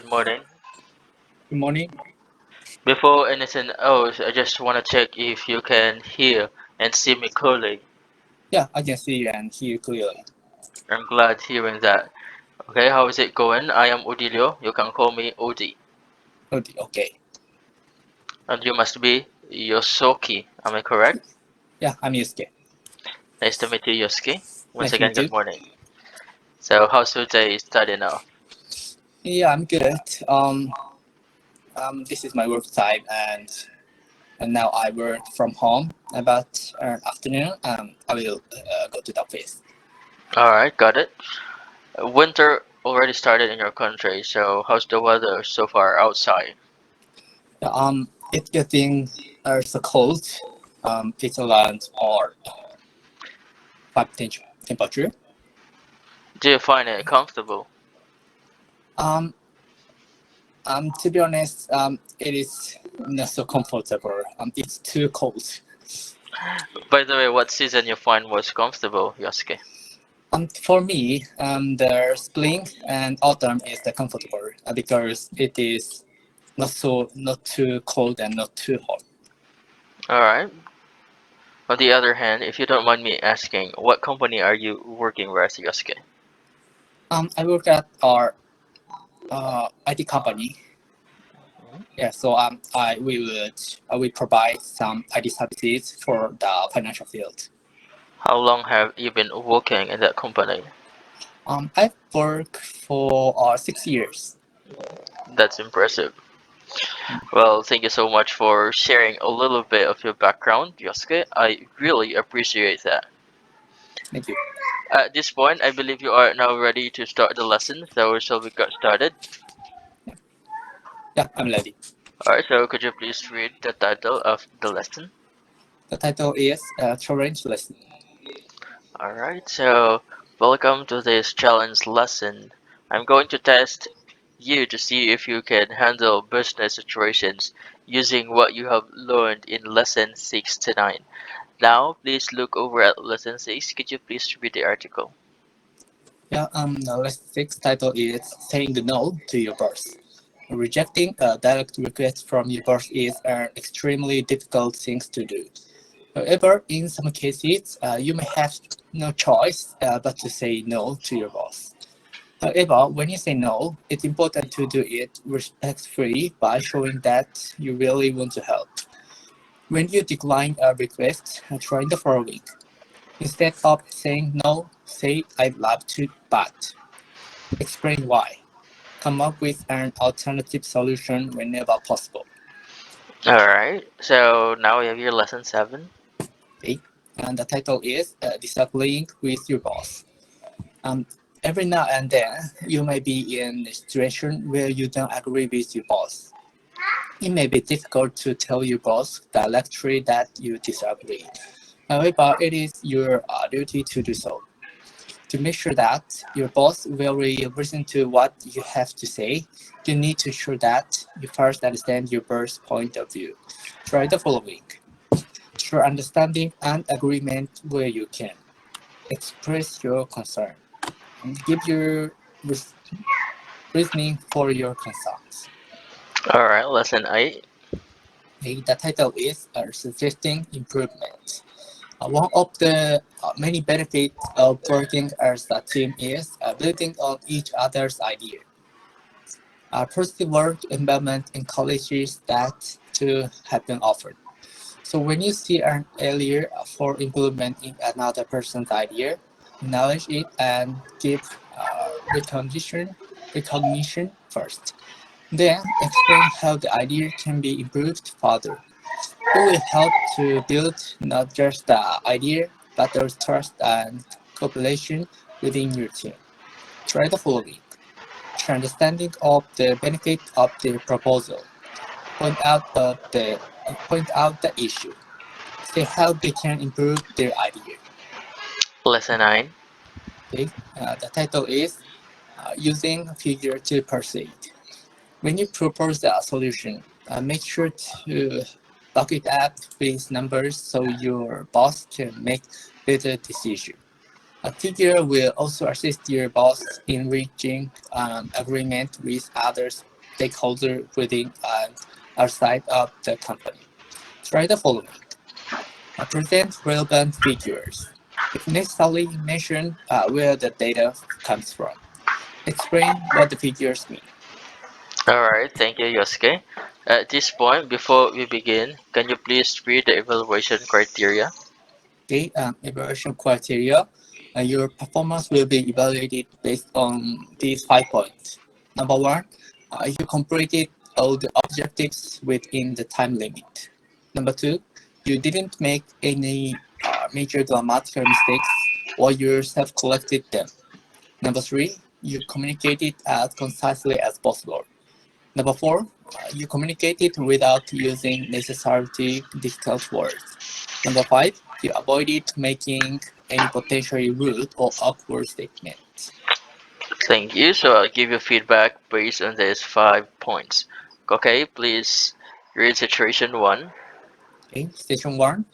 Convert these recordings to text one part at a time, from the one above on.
morning. Good morning. Before anything else, I just want to check if you can hear and see me clearly. Yeah, I can see you and hear you clearly. I'm glad hearing that. Okay, how is it going? I am Odilio. You can call me Odi. Okay. And you must be Yosoki. Am I correct? Yeah, I'm Yusuke. Nice to meet you, Yosuke. Once Nice to again, meet you. good morning. So, how's your day starting off? Yeah, I'm good. This is my work time, and now I work from home. About afternoon, I will go to the office. Alright, got it. Winter already started in your country, so how's the weather so far outside? Yeah, it's getting so cold. It's around or five temperature. Do you find it comfortable? Um, to be honest, it is not so comfortable. It's too cold. By the way, what season you find most comfortable, Yosuke? For me, the spring and autumn is the comfortable because it is not too cold and not too hot. Alright. On the other hand, if you don't mind me asking, what company are you working with, Yosuke? I work at our IT company. Yeah, so I we provide some IT services for the financial field. How long have you been working in that company? I've worked for 6 years. That's impressive. Well, thank you so much for sharing a little bit of your background, Yosuke. I really appreciate that. Thank you. At this point, I believe you are now ready to start the lesson, so shall we get started? Yeah, I'm ready. Alright, so could you please read the title of the lesson? The title is Challenge Lesson. Alright, so welcome to this challenge lesson. I'm going to test you to see if you can handle business situations using what you have learned in lesson 6 to 9. Now, please look over at lesson 6. Could you please read the article? Yeah, the lesson six title is Saying No to Your Boss. Rejecting a direct request from your boss is an extremely difficult thing to do. However, in some cases, you may have no choice but to say no to your boss. However, when you say no, it's important to do it respectfully by showing that you really want to help. When you decline a request, try the following. Instead of saying no, say I'd love to, but explain why. Come up with an alternative solution whenever possible. Alright, so now we have your lesson 7. Okay? And the title is Disagreeing with Your Boss. Um, every now and then, you may be in a situation where you don't agree with your boss. It may be difficult to tell your boss directly that you disagree. However, it is your duty to do so. To make sure that your boss will listen to what you have to say, you need to ensure that you first understand your boss' point of view. Try the following. Show understanding and agreement where you can. Express your concern. And give your reasoning for your concerns. Alright, lesson 8. Okay, the title is Suggesting Improvement. One of the many benefits of working as a team is building on each other's idea. Positive work environment encourages that to have been offered. So when you see an area for improvement in another person's idea, acknowledge it and give recognition first. Then explain how the idea can be improved further. It will help to build not just the idea, but the trust and cooperation within your team. Try the following. Share understanding of the benefit of the proposal. Point out point out the issue. Say how they can improve their idea. Lesson 9. Okay? The title is Using Figure to Persuade. When you propose a solution, make sure to back it up with numbers so your boss can make better decisions. A figure will also assist your boss in reaching an agreement with others stakeholders within and outside of the company. Try the following. Present relevant figures. If necessary, mention where the data comes from. Explain what the figures mean. Alright, thank you, Yosuke. At this point, before we begin, can you please read the evaluation criteria? Okay, evaluation criteria. Your performance will be evaluated based on these 5 points. Number one, you completed all the objectives within the time limit. Number two, you didn't make any major grammatical mistakes or you self-corrected them. Number three, you communicated as concisely as possible. Number four, you communicated without using necessarily difficult words. Number five, you avoided making any potentially rude or awkward statements. Thank you. So I'll give you feedback based on these 5 points. Okay, please read situation 1. Okay, station one,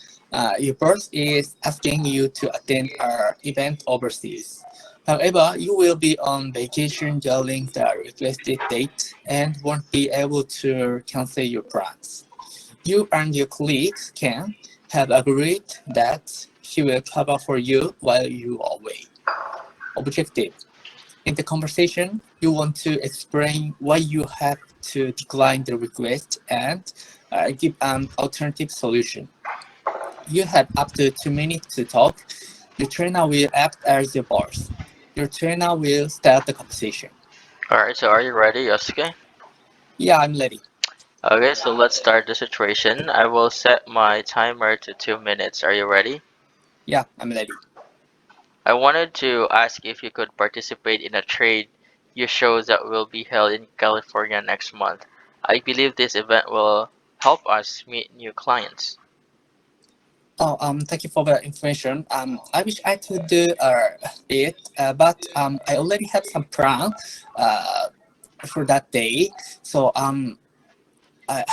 your boss is asking you to attend our event overseas. However, you will be on vacation during the requested date and won't be able to cancel your plans. You and your colleague Ken have agreed that he will cover for you while you are away. Objective. In the conversation, you want to explain why you have to decline the request and give an alternative solution. You have up to 2 minutes to talk. Your trainer will act as your boss. Your trainer will start the conversation. Alright, so are you ready, Yosuke? Yeah, I'm ready. Okay, so let's start the situation. I will set my timer to 2 minutes. Are you ready? Yeah, I'm ready. I wanted to ask if you could participate in a trade you show that will be held in California next month. I believe this event will help us meet new clients. Oh, thank you for the information. I wish I could do it, but I already have some plan uh, for that day. So I,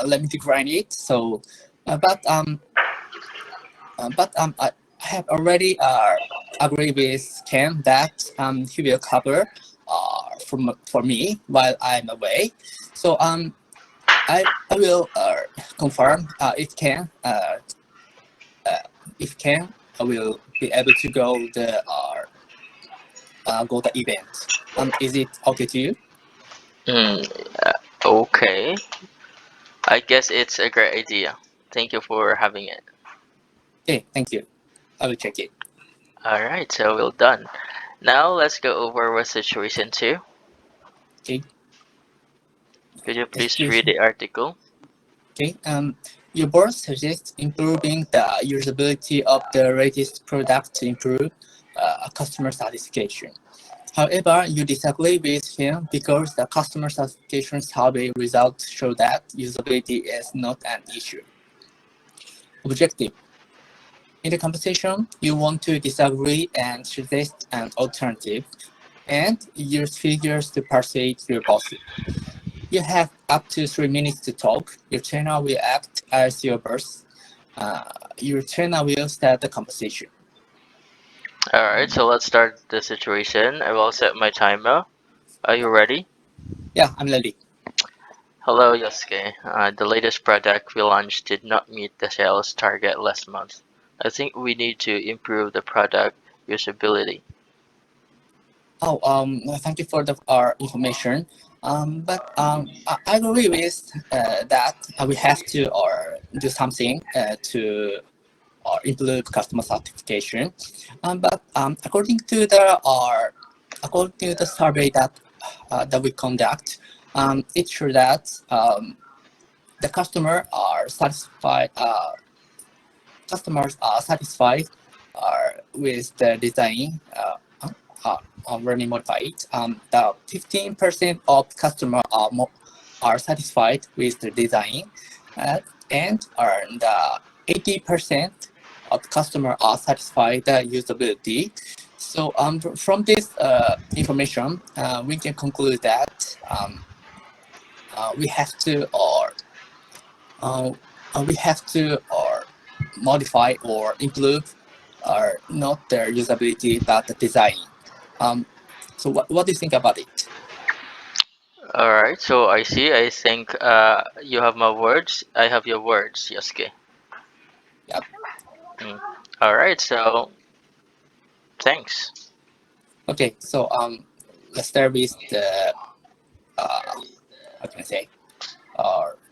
let me decline it. So, uh, but um, I have already agreed with Ken that he will cover for me while I'm away. So I will confirm if can, I will be able to go the event. Is it okay to you? Hmm, okay. I guess it's a great idea. Thank you for having it. Okay, thank you. I will check it. Alright, so we're done. Now let's go over with situation 2. Okay, Could you the please read situation. the article? Okay, your board suggests improving the usability of the latest product to improve customer satisfaction. However, you disagree with him because the customer satisfaction survey results show that usability is not an issue. Objective. In the conversation, you want to disagree and suggest an alternative, and use figures to persuade your boss. You have up to 3 minutes to talk. Your trainer will act as your boss. Uh, your trainer will start the conversation. Alright, so let's start the situation. I will set my timer. Are you ready? Yeah, I'm ready. Hello, Yosuke. The latest product we launched did not meet the sales target last month. I think we need to improve the product usability. Oh, thank you for the information. I agree with that we have to do something to improve customer satisfaction. According to the survey that we conduct, it shows that the customers are satisfied with the design. When we modify it, the 15% of customers are satisfied with the design, uh, and the 80% of customers are satisfied the usability. So from this information, we can conclude that we have to uh, modify or improve not their usability but the design. Um, so what do you think about it? Alright, so I see. I think you have my words. I have your words, Yosuke. Yep. Mm. Alright, so thanks. Okay, so let's start with the uh, how can I say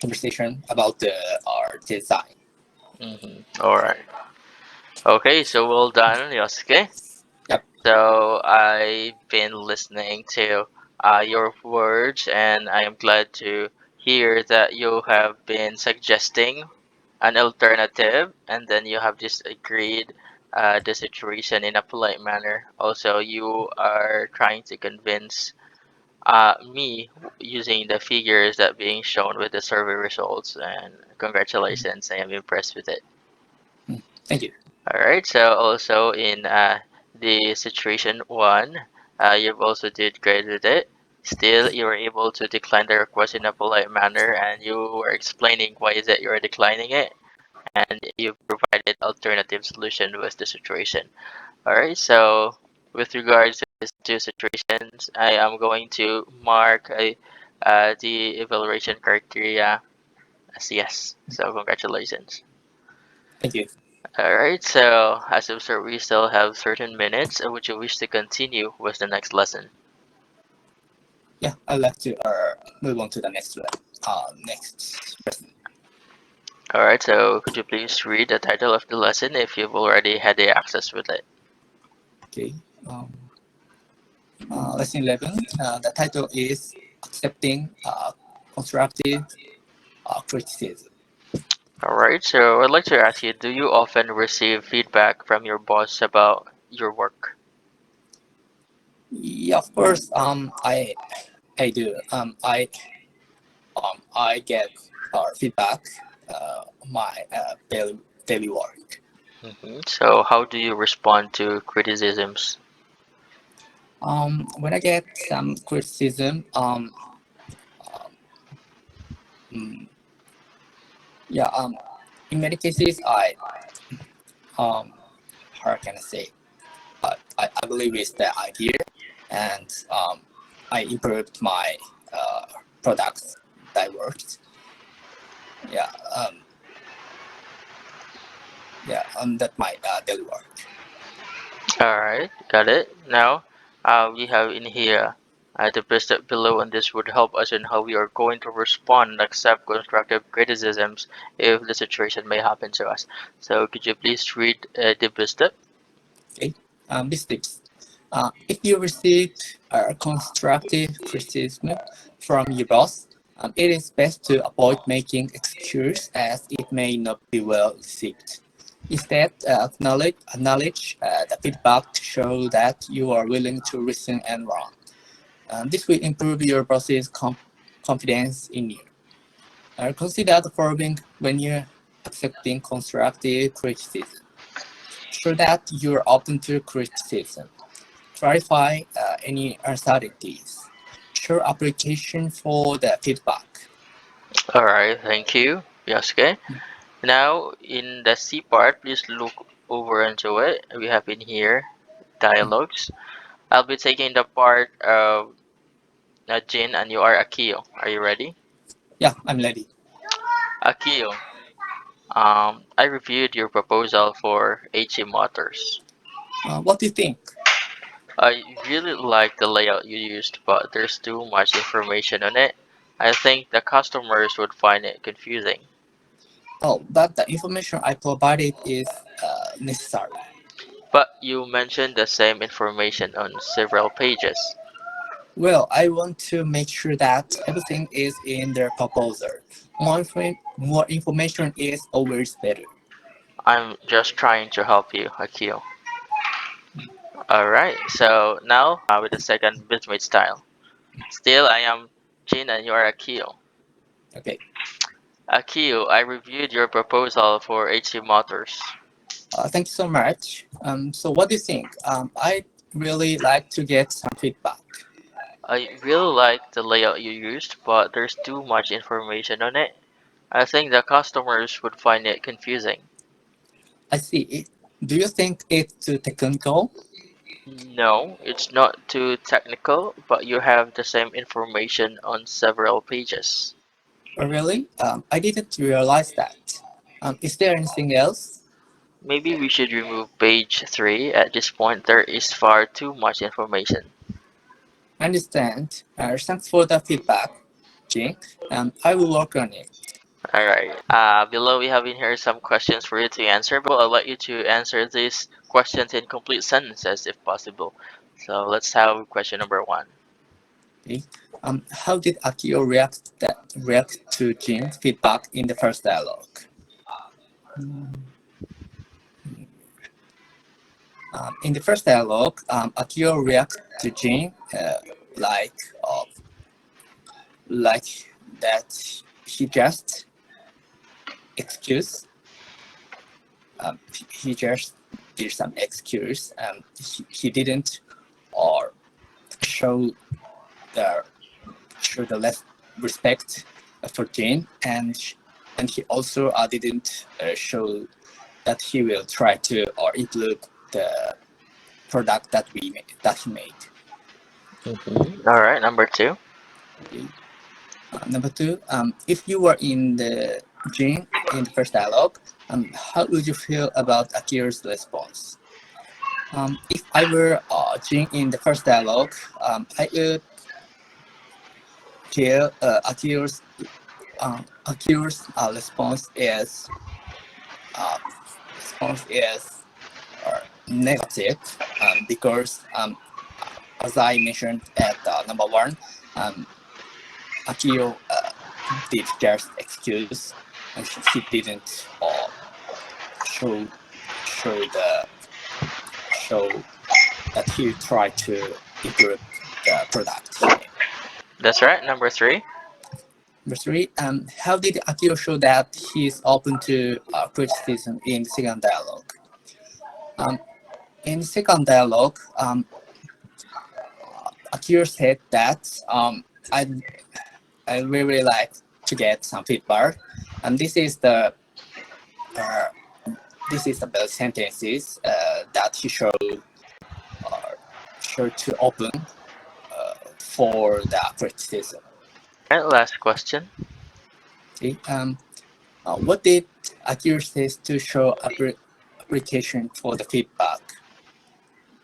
conversation about the design. Alright. Okay, so well done, Yosuke. Yep. So I've been listening to your words, and I am glad to hear that you have been suggesting an alternative, and then you have just agreed the situation in a polite manner. Also, you are trying to convince me using the figures that being shown with the survey results, and congratulations, I am impressed with it. Mm, thank you. All right, so also in the situation one, you've also did great with it. Still, you were able to decline the request in a polite manner, and you were explaining why is it you're declining it, and you provided alternative solution with the situation. All right, so with regards to these two situations, I am going to mark the evaluation criteria as yes. So congratulations. Thank you. Alright, so as observed, we still have certain minutes. Would you wish to continue with the next lesson? Yeah, I'd like to move on to the next person. Alright, so could you please read the title of the lesson if you've already had the access with it? Okay. Lesson 11. The title is Accepting Constructive Criticism. Alright, so I'd like to ask you, do you often receive feedback from your boss about your work? Yeah, of course. I do. I get feedback my daily work. So how do you respond to criticisms? When I get some criticism, mm, yeah, in many cases, um, how can I say, I believe it's the idea, and I improved my uh, products that worked. Yeah, that my daily work. Alright, got it. Now, we have in here the step below, and this would help us in how we are going to respond and accept constructive criticisms if the situation may happen to us. So, could you please read the step? Okay, these tips. If you receive constructive criticism from your boss, it is best to avoid making excuses as it may not be well received. Instead, acknowledge the feedback to show that you are willing to listen and learn. This will improve your boss's confidence in you. Consider the following when you're accepting constructive criticism. Show that you're open to criticism. Clarify any uncertainties. Show application for the feedback. Alright, thank you. Yes, okay. Now, in the C part, please look over into it. We have in here dialogues. I'll be taking the part of Jin, and you are Akio. Are you ready? Yeah, I'm ready. Akio, I reviewed your proposal for HE Motors. What do you think? I really like the layout you used, but there's too much information on it. I think the customers would find it confusing. Oh, but the information I provided is necessary. But you mentioned the same information on several pages. Well, I want to make sure that everything is in the proposal. More information is always better. I'm just trying to help you, Akio. Alright, so now with the second bitmate style. Still, I am Jin and you are Akio. Okay. Akio, I reviewed your proposal for HE Motors. Thank you so much. So what do you think? I'd really like to get some feedback. I really like the layout you used, but there's too much information on it. I think the customers would find it confusing. I see. Do you think it's too technical? No, it's not too technical, but you have the same information on several pages. Oh, really? I didn't realize that. Is there anything else? Maybe we should remove page 3. At this point, there is far too much information. Understand. Thanks for the feedback, Jing. I will work on it. Alright, below we have in here some questions for you to answer, but I'll let you to answer these questions in complete sentences if possible. So let's have question number 1. Okay. How did Akio react to Jing's feedback in the first dialogue? In the first dialogue, Akio reacts to Jing like uh, like that he just excuse he just did some excuse. He didn't or show the show the less respect for Jane, and he also didn't show that he will try to or improve the product that he made. Alright, number 2. Okay. Number two, if you were in the Jane in the first dialogue, how would you feel about Akira's response? If I were Jin in the first dialogue, I would feel Akira's uh, response is negative because as I mentioned at number one, um, Akio did just excuse and he didn't show show the show that he tried to improve the product he made. That's right, number 3. Number three, how did Akio show that he's open to criticism in the second dialogue? Um, in the second dialogue, Akio said that I I really like to get some feedback, and uh, this is the best sentences that he uh, showed to open for the criticism. Alright, last question. Okay, what did Akio says to show application for the feedback?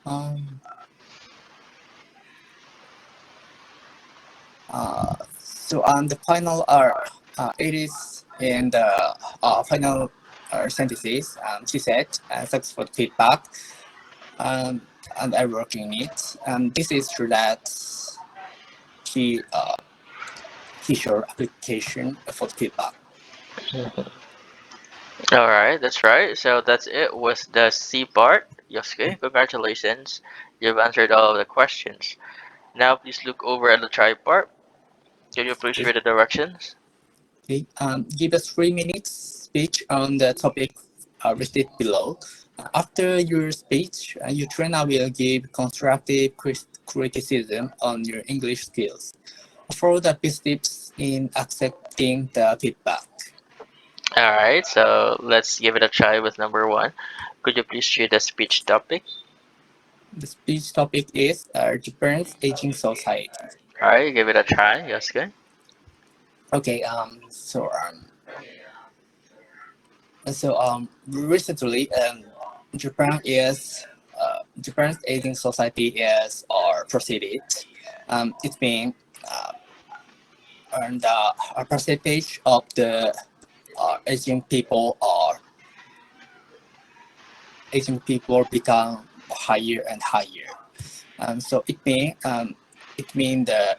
Um, so on the final it is in the final sentences. She said, "Thanks for the feedback, um, and I work in it." And this is true that he uh, he showed application for the feedback. Alright, that's right. So that's it with the C part. Yosuke, congratulations. You've answered all of the questions. Now please look over at the try part. Can you please Okay, read the directions? okay. Give us 3 minutes speech on the topic listed below. After your speech, your trainer will give constructive criticism on your English skills. Follow the best tips in accepting the feedback. Alright, so let's give it a try with number 1. Could you please read the speech topic? The speech topic is Japan's aging society. Alright, give it a try, Yosuke. Okay, recently, Japan's aging society is proceeded. It's been and a percentage of the aging become higher and higher. So it mean it mean the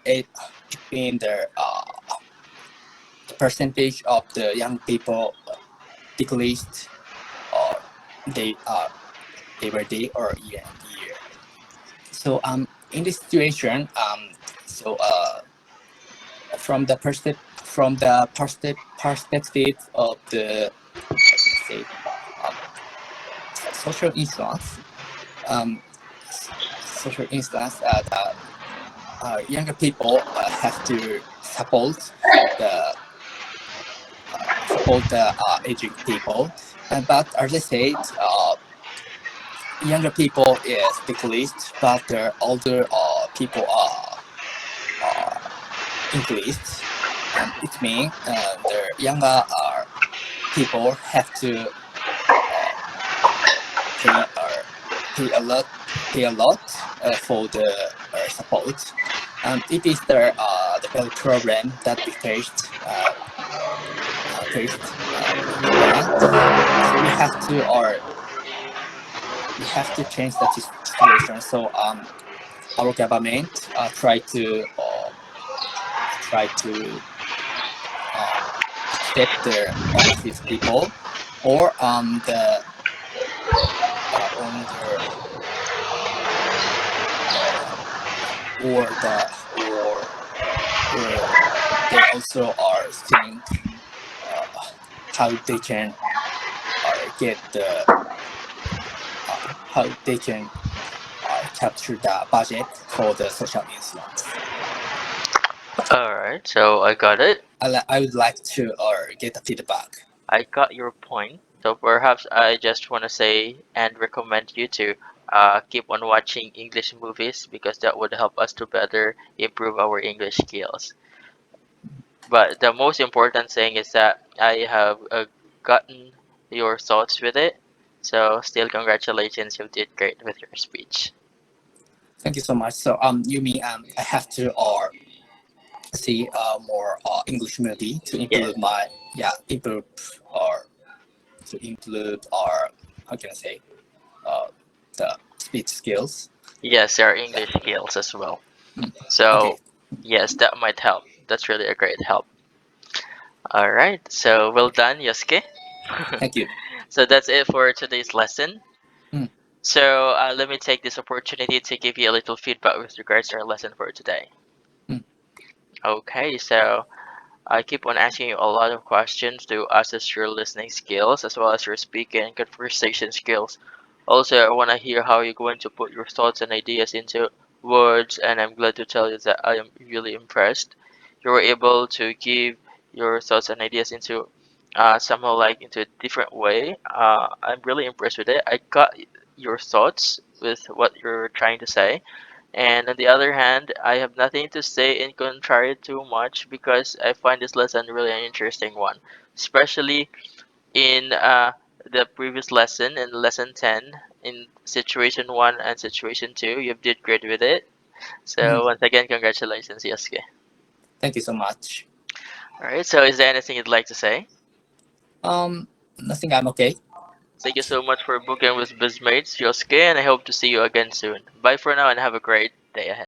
percentage of the young people decreased or they day by day or year and year. So in this situation, from the perspective of the how can I say um, social influence, um, social influence that younger people have to the support the aging people. But as I said, younger people is decreased, but the older people are increased. It means the younger people have to uh, pay pay a lot pay a lot for the support. It is the very problem that we faced in Japan. So we have to change that situation. So our government try to uh, accept the overseas people, or the on the uh, or they also are think uh, how they can get the how they can capture the budget for the social insurance. Alright, so I got it. I would like to get the feedback. I got your point. So perhaps I just want to say and recommend you to keep on watching English movies because that would help us to better improve our English skills. But the most important thing is that I have gotten your thoughts with it. So still congratulations, you did great with your speech. Thank you so much. So you mean I have to see more English movie to Yeah. improve my improve or to improve our how can I say uh, the speech skills. Yes, there are Yeah. English skills as well. Mm. Okay. So yes, that might help. That's really a great help. All right. So well done, Yosuke. Thank you. So that's it for today's lesson. Mm. So let me take this opportunity to give you a little feedback with regards to our lesson for today. Mm. Okay, so I keep on asking you a lot of questions to assess your listening skills as well as your speaking and conversation skills. Also, I want to hear how you're going to put your thoughts and ideas into words, and I'm glad to tell you that I am really impressed. You were able to give your thoughts and ideas into somehow like into a different way. I'm really impressed with it. I got your thoughts with what you're trying to say, and on the other hand, I have nothing to say in contrary too much because I find this lesson really an interesting one, especially in the previous lesson in lesson 10 in situation 1 and situation 2. You did great with it. Mm. So once again, congratulations, Yosuke. Thank you so much. All right. So is there anything you'd like to say? Nothing. I'm okay. Thank you so much for booking with Bizmates, Yosuke, and I hope to see you again soon. Bye for now and have a great day ahead.